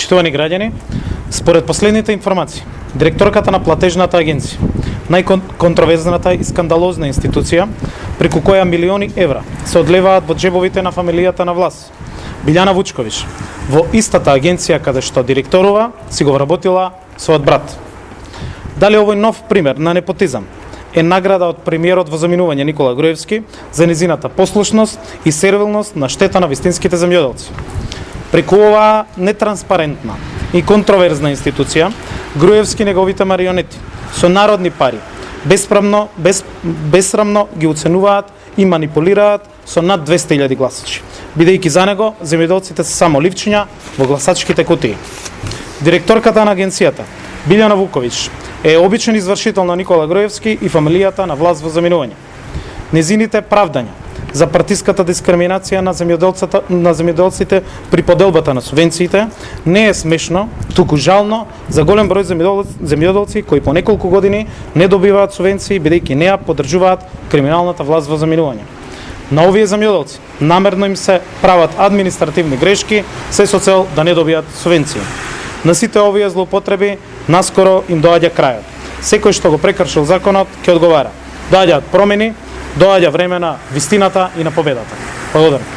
Почитувани граѓани, според последните информации, директорката на платежната агенција, најконтроверзната и скандалозна институција, преку која милиони евра се одлеваат во џебовите на фамилијата на власт, Билјана Вучковиќ, во истата агенција каде што директорува, си го вработила својот брат. Дали овој нов пример на непотизам е награда од премиерот во заминување Никола Груевски за незината послушност и сервилност на штета на вистинските земјоделци? Преку оваа нетранспарентна и контроверзна институција, Груевски и неговите марионети со народни пари безсрамно ги уценуваат и манипулираат со над 200.000 гласачи, бидејќи за него земјоделците се само ливчиња во гласачките кутии. Директорката на агенцијата, Билјана Вуковиќ, е обичен извршител на Никола Груевски и фамилијата на власт во заминување. Незините правдања за партиската дискриминација на земјоделците при поделбата на субвенциите не е смешно, туку жално за голем број земјоделци кои по неколку години не добиваат субвенции бидејќи не ја поддржуваат криминалната власт во заминување. На овие земјоделци намерно им се прават административни грешки се со цел да не добијат субвенции. На сите овие злоупотреби наскоро им доаѓа крајот. Секој што го прекршил законот ќе одговара. Доаѓаат промени, доаѓа време на вистината и на победата. Благодарам.